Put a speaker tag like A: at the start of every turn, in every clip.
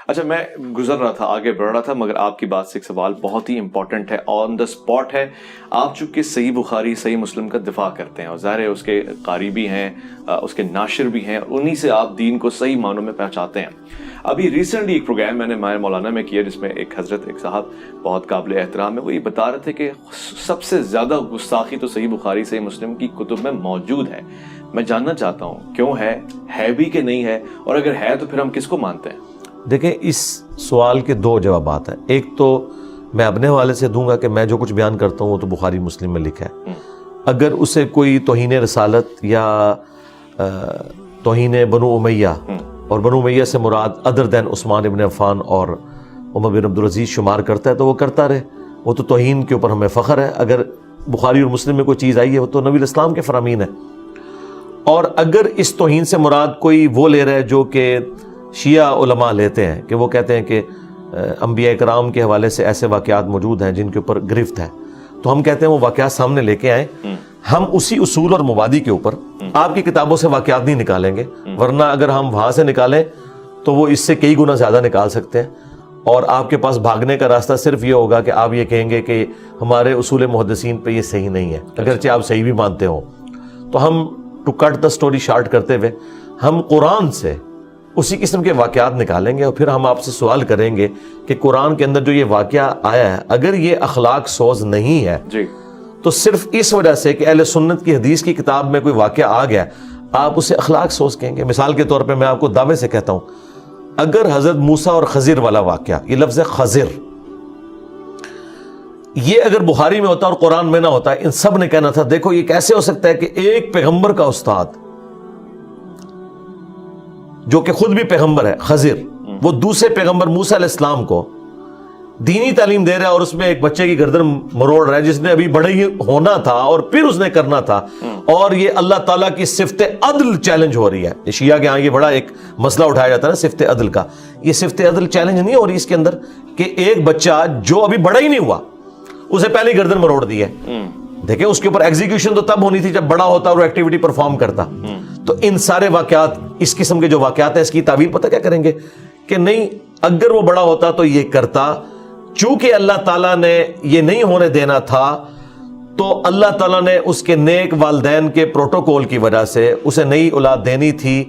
A: اچھا میں گزر رہا تھا، آگے بڑھ رہا تھا، مگر آپ کی بات سے ایک سوال بہت ہی امپورٹنٹ ہے، آن دا اسپاٹ ہے. آپ چونکہ صحیح بخاری صحیح مسلم کا دفاع کرتے ہیں اور ظاہر ہے اس کے قاری بھی ہیں، اس کے ناشر بھی ہیں، انہی سے آپ دین کو صحیح معنوں میں پہنچاتے ہیں. ابھی ریسنٹلی ایک پروگرام میں نے ماہر مولانا میں کیا جس میں ایک حضرت ایک صاحب بہت قابل احترام ہے، وہ یہ بتا رہے تھے کہ سب سے زیادہ گستاخی تو صحیح بخاری صحیح مسلم کی کتب میں موجود ہے. میں جاننا چاہتا ہوں کیوں ہے بھی کہ نہیں ہے، اور اگر ہے تو پھر ہم کس کو مانتے ہیں؟
B: دیکھیں اس سوال کے دو جوابات ہیں. ایک تو میں اپنے حوالے سے دوں گا کہ میں جو کچھ بیان کرتا ہوں وہ تو بخاری مسلم میں لکھا ہے. اگر اسے کوئی توہین رسالت یا توہین بنو امیہ، اور بنو امیہ سے مراد ادر دین عثمان ابن عفان اور عمر بن عبدالعزیز شمار کرتا ہے تو وہ کرتا رہے، وہ تو توہین کے اوپر ہمیں فخر ہے. اگر بخاری اور مسلم میں کوئی چیز آئی ہے وہ تو نبی الاسلام کے فرامین ہے. اور اگر اس توہین سے مراد کوئی وہ لے رہا ہے جو کہ شیعہ علماء لیتے ہیں، کہ وہ کہتے ہیں کہ انبیاء کرام کے حوالے سے ایسے واقعات موجود ہیں جن کے اوپر گرفت ہے، تو ہم کہتے ہیں وہ واقعات سامنے لے کے آئیں. ہم اسی اصول اور مبادی کے اوپر آپ کی کتابوں سے واقعات نہیں نکالیں گے، ورنہ اگر ہم وہاں سے نکالیں تو وہ اس سے کئی گنا زیادہ نکال سکتے ہیں، اور آپ کے پاس بھاگنے کا راستہ صرف یہ ہوگا کہ آپ یہ کہیں گے کہ ہمارے اصول محدثین پہ یہ صحیح نہیں ہے، اگرچہ آپ صحیح بھی مانتے ہو. تو ہم to cut the story short کرتے ہوئے ہم قرآن سے اسی قسم کے واقعات نکالیں گے، اور پھر ہم آپ سے سوال کریں گے کہ قرآن کے اندر جو یہ واقعہ آیا ہے اگر یہ اخلاق سوز نہیں ہے تو صرف اس وجہ سے کہ اہل سنت کی حدیث کی کتاب میں کوئی واقعہ آ گیا آپ اسے اخلاق سوز کہیں گے. مثال کے طور پہ میں آپ کو دعوے سے کہتا ہوں، اگر حضرت موسیٰ اور خضر والا واقعہ، یہ لفظ خضر، یہ اگر بخاری میں ہوتا اور قرآن میں نہ ہوتا، ان سب نے کہنا تھا دیکھو یہ کیسے ہو سکتا ہے کہ ایک پیغمبر کا استاد جو کہ خود بھی پیغمبر ہے خضر، وہ دوسرے پیغمبر موسیٰ علیہ السلام کو دینی تعلیم دے رہا ہے اور اس میں ایک بچے کی گردن مروڑ رہا ہے جس نے ابھی بڑے ہی ہونا تھا اور پھر اس نے کرنا تھا، اور یہ اللہ تعالیٰ کی صفت عدل چیلنج ہو رہی ہے. شیعہ کے ہاں یہ بڑا ایک مسئلہ اٹھایا جاتا ہے نا صفت عدل کا. یہ صفت عدل چیلنج نہیں ہو رہی اس کے اندر کہ ایک بچہ جو ابھی بڑا ہی نہیں ہوا اسے پہلے ہی گردن مروڑ دی ہے. دیکھیں اس کے اوپر ایگزیکیوشن تو تب ہونی تھی جب بڑا ہوتا اور ایکٹیویٹی پرفارم کرتا. تو ان سارے واقعات، اس قسم کے جو واقعات ہیں، اس کی تعویل پتہ کیا کریں گے کہ نہیں اگر وہ بڑا ہوتا تو یہ کرتا، چونکہ اللہ تعالیٰ نے یہ نہیں ہونے دینا تھا تو اللہ تعالیٰ نے اس کے نیک والدین کے پروٹوکول کی وجہ سے اسے نئی اولاد دینی تھی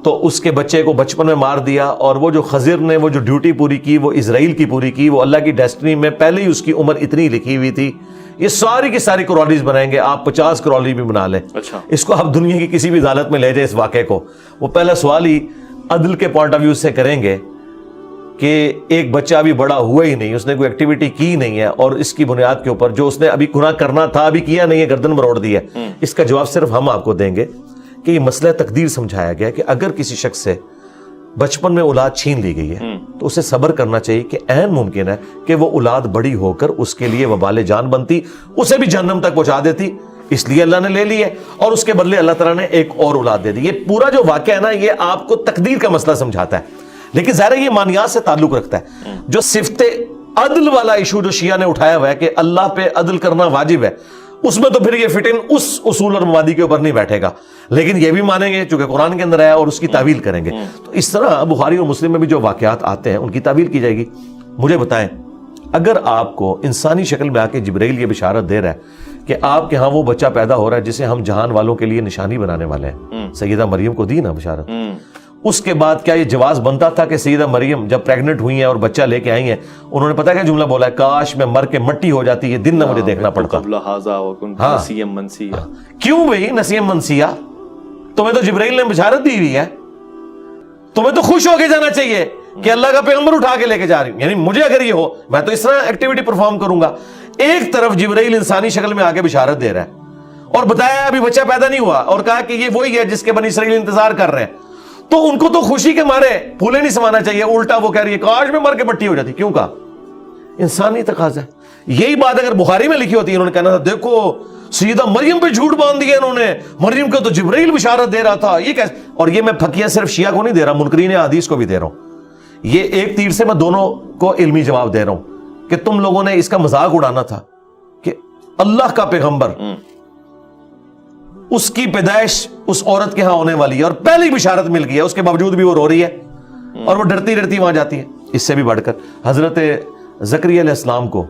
B: تو اس کے بچے کو بچپن میں مار دیا. اور وہ جو خضر نے وہ جو ڈیوٹی پوری کی وہ اسرائیل کی پوری کی، وہ اللہ کی ڈیسٹنی میں پہلے ہی اس کی عمر اتنی لکھی ہوئی تھی. یہ ساری کی ساری کرالز بنائیں گے، آپ 50 کرالز بھی بنا لیں. اس کو آپ دنیا کی کسی بھی عدالت میں لے جائیں اس واقعے کو، وہ پہلا سوال ہی عدل کے پوائنٹ آف ویو سے کریں گے کہ ایک بچہ ابھی بڑا ہوا ہی نہیں، اس نے کوئی ایکٹیویٹی کی نہیں ہے، اور اس کی بنیاد کے اوپر جو اس نے ابھی گناہ کرنا تھا ابھی کیا نہیں ہے، گردن مروڑ دی ہے. اس کا جواب صرف ہم آپ کو دیں گے کہ یہ مسئلہ تقدیر سمجھایا گیا کہ اگر کسی شخص سے بچپن میں اولاد چھین لی گئی ہے تو اسے صبر کرنا چاہیے کہ عین ممکن ہے کہ وہ اولاد بڑی ہو کر اس کے لیے وبال جان بنتی، اسے بھی جہنم تک پہنچا دیتی، اس لیے اللہ نے لے لی ہے، اور اس کے بدلے اللہ تعالیٰ نے ایک اور اولاد دے دی. یہ پورا جو واقعہ ہے نا یہ آپ کو تقدیر کا مسئلہ سمجھاتا ہے، لیکن ظاہر ہے یہ مانیات سے تعلق رکھتا ہے. جو صفت عدل والا ایشو جو شیعہ نے اٹھایا ہوا ہے کہ اللہ پہ عدل کرنا واجب ہے، اس میں تو پھر یہ فٹ ان اس اصول اور مبادی کے اوپر نہیں بیٹھے گا، لیکن یہ بھی مانیں گے چونکہ قرآن کے اندر آیا اور اس کی تعویل کریں گے. تو اس طرح بخاری اور مسلم میں بھی جو واقعات آتے ہیں ان کی تعویل کی جائے گی. مجھے بتائیں، اگر آپ کو انسانی شکل میں آ کے جبرائیل یہ بشارت دے رہا ہے کہ آپ کے ہاں وہ بچہ پیدا ہو رہا ہے جسے ہم جہان والوں کے لیے نشانی بنانے والے ہیں، سیدہ مریم کو دی نا بشارت، اس کے بعد کیا یہ جواز بنتا تھا کہ سیدہ مریم جب پریگننٹ ہوئی ہیں اور بچہ لے کے آئی ہیں انہوں نے پتا کیا جملہ بولا ہے، کاش میں مر کے مٹی ہو جاتی، یہ دن نہ مجھے دیکھنا پڑتا. کیوں بھائی نسیم منسیہ؟ تمہیں تو جبرائیل نے بشارت دی ہوئی ہے، تمہیں تو خوش ہو کے جانا چاہیے کہ اللہ کا پیغمبر اٹھا کے لے کے جا رہی ہوں، یعنی مجھے اگر یہ ہو میں تو اس طرح ایکٹیویٹی پرفارم کروں گا. ایک طرف جبرائیل انسانی شکل میں آ کے بشارت دے رہا ہے اور بتایا ابھی بچہ پیدا نہیں ہوا، اور کہا کہ یہ وہی ہے جس کے بنی اسرائیل انتظار کر رہے ہیں، تو ان کو تو خوشی کے مارے پھولے نہیں سمانا چاہیے، الٹا وہ کہہ رہی ہے کاش میں مر کے مٹی ہو جاتی. کیوں کہا؟ انسانی تقاضا ہے. یہی بات اگر بخاری میں لکھی ہوتی انہوں نے کہنا تھا دیکھو سیدہ مریم پہ جھوٹ باندھ دیا انہوں نے، مریم کو تو جبرائیل بشارت دے رہا تھا، یہ کیسے؟ اور یہ میں پھکیاں صرف شیعہ کو نہیں دے رہا، منکرین حدیث کو بھی دے رہا ہوں. یہ ایک تیر سے میں دونوں کو علمی جواب دے رہا ہوں کہ تم لوگوں نے اس کا مذاق اڑانا تھا کہ اللہ کا پیغمبر اس کی پیدائش اس عورت کے ہاں ہونے والی ہے اور پہلی بشارت مل گئی ہے، اس کے باوجود بھی وہ رو رہی ہے. اور وہ ڈرتی ڈرتی وہاں جاتی ہے. اس سے بھی بڑھ کر حضرت زکریا علیہ السلام کو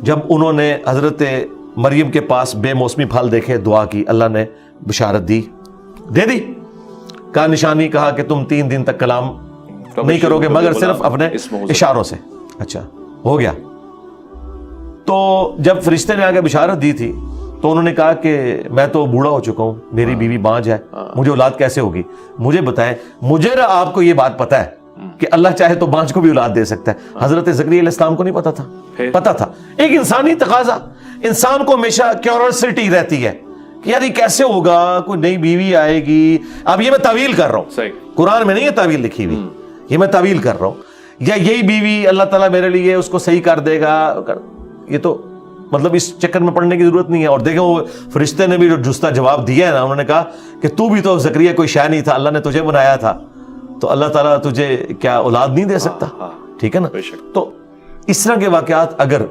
B: جب انہوں نے حضرت مریم کے پاس بے موسمی پھل دیکھے, دعا کی, اللہ نے بشارت دی, دے دی. کہا نشانی, کہا کہ تم 3 دن تک کلام نہیں کرو گے مگر صرف اپنے اشاروں سے. اچھا ہو گیا. تو جب فرشتے نے آگے بشارت دی تھی تو انہوں نے کہا کہ میں تو بوڑھا ہو چکا ہوں, میری بیوی بانجھ ہے, مجھے اولاد کیسے ہوگی؟ مجھے بتائیں, مجھے آپ کو یہ بات پتہ ہے کہ اللہ چاہے تو بانجھ کو بھی اولاد دے سکتا ہے. حضرت زکریا علیہ السلام کو نہیں پتا تھا؟ پتا تھا. ایک انسانی تقاضا, انسان کو ہمیشہ کیوریوسٹی رہتی ہے کہ یار یہ کیسے ہوگا, کوئی نئی بیوی آئے گی. اب یہ میں تعویل کر رہا ہوں, قرآن میں نہیں یہ تعویل لکھی ہوئی, یہ میں تعویل کر رہا ہوں. یا یہی بیوی اللہ تعالیٰ میرے لیے اس کو صحیح کر دے گا, یہ تو مطلب اس چکر میں پڑنے کی ضرورت نہیں ہے. اور دیکھیں وہ فرشتے نے بھی جو جستہ جواب دیا ہے نا, انہوں نے کہا کہ تو بھی تو زکریا کوئی شے نہیں تھا, اللہ نے تجھے بنایا تھا, تو اللہ تعالیٰ تجھے کیا اولاد نہیں دے سکتا؟ ٹھیک ہے نا. تو اس طرح کے واقعات اگر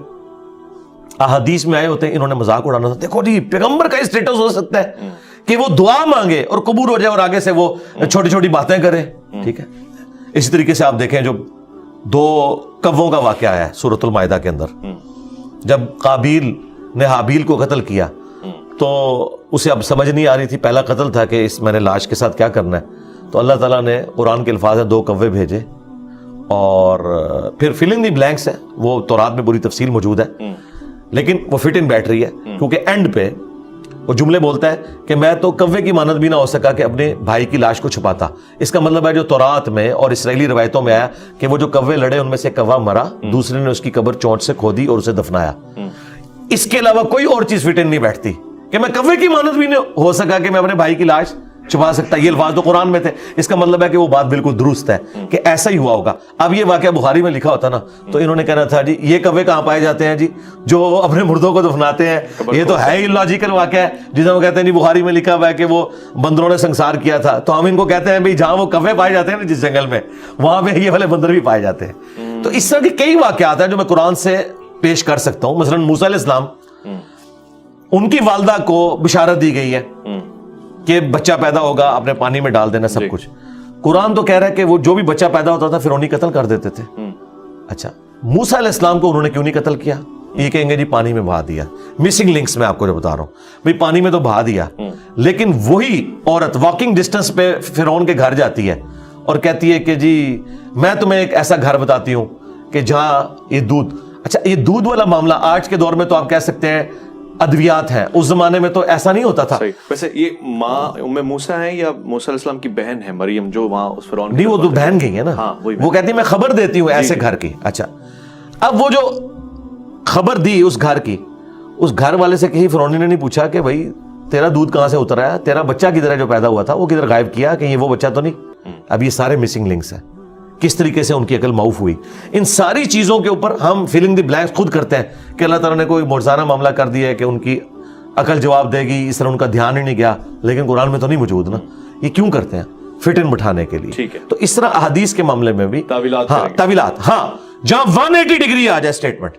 B: احادیث میں آئے ہوتے ہیں, انہوں نے مذاق اڑانا تھا. دیکھو جی پیغمبر کا اسٹیٹس ہو سکتا ہے کہ وہ دعا مانگے اور قبول ہو جائے اور آگے سے وہ چھوٹی چھوٹی باتیں کرے. ٹھیک ہے. اسی طریقے سے آپ دیکھیں جو 2 کووں کا واقعہ ہے سورۃ المائدہ کے اندر, جب قابیل نے حابیل کو قتل کیا تو اسے اب سمجھ نہیں آ رہی تھی, پہلا قتل تھا کہ میں نے لاش کے ساتھ کیا کرنا ہے. تو اللہ تعالیٰ نے قرآن کے الفاظ 2 کوے بھیجے, اور پھر فل ان دی بلینکس ہے, وہ تورات میں پوری تفصیل موجود ہے, لیکن وہ فٹ ان بیٹھ رہی ہے کیونکہ اینڈ پہ وہ جملے بولتا ہے کہ میں تو کوے کی مانند بھی نہ ہو سکا کہ اپنے بھائی کی لاش کو چھپاتا. اس کا مطلب ہے جو تورات میں اور اسرائیلی روایتوں میں آیا کہ وہ جو کوے لڑے ان میں سے کوا مرا, دوسرے نے اس کی قبر چونٹ سے کھودی اور اسے دفنایا. اس کے علاوہ کوئی اور چیز فٹ ان نہیں بیٹھتی کہ میں کوے کی مانند بھی نہیں ہو سکا کہ میں اپنے بھائی کی لاش چھپا سکتا. یہ الفاظ تو قرآن میں تھے. اس کا مطلب ہے کہ وہ بات بالکل درست ہے کہ ایسا ہی ہوا ہوگا. اب یہ واقعہ بخاری میں لکھا ہوتا نا تو انہوں نے کہنا تھا جی یہ کوے کہاں پائے جاتے ہیں جی جو اپنے مردوں کو دفناتے ہیں, یہ تو ہے ہی لاجیکل واقعہ ہے. جسے وہ کہتے ہیں جی بخاری میں لکھا ہوا ہے کہ وہ بندروں نے سنسار کیا تھا, تو ہم ان کو کہتے ہیں بھائی جہاں وہ کوے پائے جاتے ہیں نا جس جنگل میں, وہاں پہ یہ والے بندر بھی پائے جاتے ہیں. تو اس طرح کے کئی واقعات ہیں جو میں قرآن سے پیش کر سکتا ہوں. مثلا موسیٰ علیہ السلام, ان کی والدہ کو بشارت دی گئی ہے کہ بچہ پیدا ہوگا, اپنے پانی میں ڈال دینا سب کچھ. قرآن تو کہہ رہا ہے کہ وہ جو بھی بچہ پیدا ہوتا تھا فرعونی قتل کر دیتے تھے. اچھا موسیٰ علیہ السلام کو انہوں نے کیوں نہیں قتل کیا؟ یہ کہیں گے جی پانی میں بہا دیا. مسنگ لنکس میں آپ کو جو بتا رہا ہوں بھئی پانی میں تو بہا دیا, لیکن وہی عورت واکنگ ڈسٹنس پہ فرعون کے گھر جاتی ہے اور کہتی ہے کہ جی میں تمہیں ایک ایسا گھر بتاتی ہوں کہ جہاں یہ دودھ. اچھا یہ دودھ والا معاملہ آج کے دور میں تو آپ کہہ سکتے ہیں ادویات ہیں, اس زمانے میں تو ایسا نہیں ہوتا تھا.
A: ویسے یہ ماں ام موسیٰ ہیں یا موسیٰ علیہ السلام کی بہن ہے مریم جو وہاں اس فرعون
B: نہیں, وہ تو بہن گئی ہے نا, وہ کہتی ہے میں خبر دیتی ہوں ایسے گھر کی. اچھا اب وہ جو خبر دی اس گھر کی, اس گھر والے سے کہیں فرعون نے نہیں پوچھا کہ بھائی تیرا دودھ کہاں سے اتر آیا, تیرا بچہ کدھر ہے جو پیدا ہوا تھا, وہ کدھر غائب کیا, کہ یہ وہ بچہ تو نہیں. اب یہ سارے مسنگ لنکس ہیں. کس طریقے سے ان کی عقل معاف ہوئی. ان ساری چیزوں کے اوپر ہم فلنگ دی بلینکس خود کرتے ہیں کہ اللہ تعالیٰ نے کوئی معجزانہ معاملہ کر دیا ہے کہ ان کی عقل جواب دے گی, اس طرح ان کا دھیان ہی نہیں گیا, لیکن قرآن میں تو نہیں موجود نا. یہ کیوں کرتے ہیں؟ فٹ ان بٹھانے کے لیے. تو اس طرح احادیث کے معاملے میں بھی تعویلات, ہاں جہاں 180 ڈگری آ جائے اسٹیٹمنٹ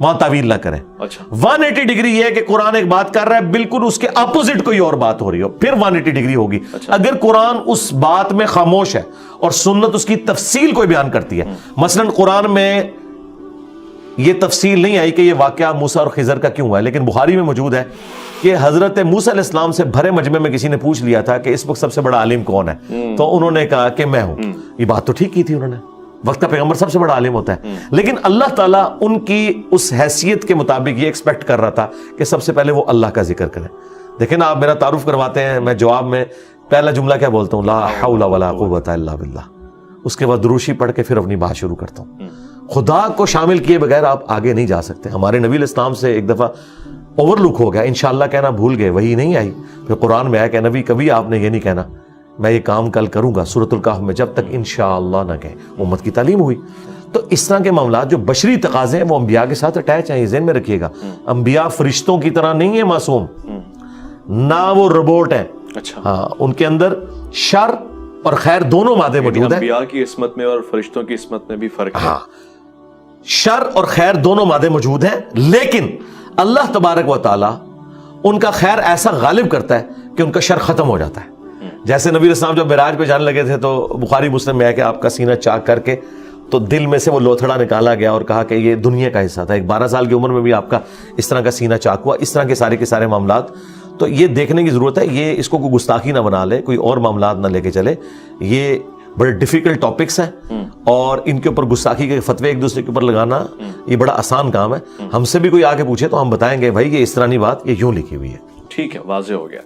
B: وہاں تعویل نہ کریں. 180 ڈگری یہ ہے کہ قرآن ایک بات کر رہا ہے, بالکل اس کے اپوزٹ کوئی اور بات ہو رہی ہو, پھر 180 ڈگری ہوگی. اگر قرآن اس بات میں خاموش ہے اور سنت اس کی تفصیل کوئی بیان کرتی ہے, مثلا قرآن میں یہ تفصیل نہیں آئی کہ یہ واقعہ موسیٰ اور خضر کا کیوں ہوا ہے, لیکن بخاری میں موجود ہے کہ حضرت موسیٰ علیہ السلام سے بھرے مجمع میں کسی نے پوچھ لیا تھا کہ اس وقت سب سے بڑا عالم کون ہے, تو انہوں نے کہا کہ میں ہوں. یہ بات تو ٹھیک کی تھی انہوں نے, وقت کا پیغمبر سب سے بڑا عالم ہوتا ہے, لیکن اللہ تعالیٰ ان کی اس حیثیت کے مطابق یہ ایکسپیکٹ کر رہا تھا کہ سب سے پہلے وہ اللہ کا ذکر کریں. دیکھیں نا, آپ میرا تعارف کرواتے ہیں, میں جواب میں پہلا جملہ کیا بولتا ہوں, لا حول ولا قوت الا باللہ, اس کے بعد دروشی پڑھ کے پھر اپنی بات شروع کرتا ہوں. خدا کو شامل کیے بغیر آپ آگے نہیں جا سکتے. ہمارے نبی علیہ السلام سے ایک دفعہ اوور لک ہو گیا, انشاءاللہ کہنا بھول گئے, وہی نہیں آئی. پھر قرآن میں آیا کہ نبی کبھی آپ نے یہ نہیں کہنا میں یہ کام کل کروں گا سورۃ الکہف میں, جب تک انشاءاللہ نہ کہیں. امت کی تعلیم ہوئی. تو اس طرح کے معاملات جو بشری تقاضے ہیں وہ انبیاء کے ساتھ اٹیچ ہیں, یہ ذہن میں رکھیے گا. انبیاء فرشتوں کی طرح نہیں ہے معصوم, نہ وہ روبوٹ ہیں. ہاں ان کے اندر شر اور خیر دونوں مادے موجود ہیں.
A: انبیاء کی عصمت میں اور فرشتوں کی عصمت میں بھی فرق ہے.
B: ہاں شر اور خیر دونوں مادے موجود ہیں, لیکن اللہ تبارک و تعالی ان کا خیر ایسا غالب کرتا ہے کہ ان کا شر ختم ہو جاتا ہے. جیسے نبی اسلام جب معراج پہ جانے لگے تھے تو بخاری مسلم میں ہے کہ آپ کا سینہ چاک کر کے تو دل میں سے وہ لوتھڑا نکالا گیا اور کہا کہ یہ دنیا کا حصہ تھا. ایک 12 سال کی عمر میں بھی آپ کا اس طرح کا سینہ چاک ہوا. اس طرح کے سارے معاملات تو یہ دیکھنے کی ضرورت ہے. یہ اس کو کوئی گستاخی نہ بنا لے, کوئی اور معاملات نہ لے کے چلے. یہ بڑے ڈیفیکلٹ ٹاپکس ہیں اور ان کے اوپر گستاخی کے فتوے ایک دوسرے کے اوپر لگانا یہ بڑا آسان کام ہے. ہم سے بھی کوئی آ کے پوچھے تو ہم بتائیں گے بھائی یہ اس طرح نہیں بات, یہ یوں لکھی ہوئی ہے.
A: ٹھیک ہے, واضح ہو گیا.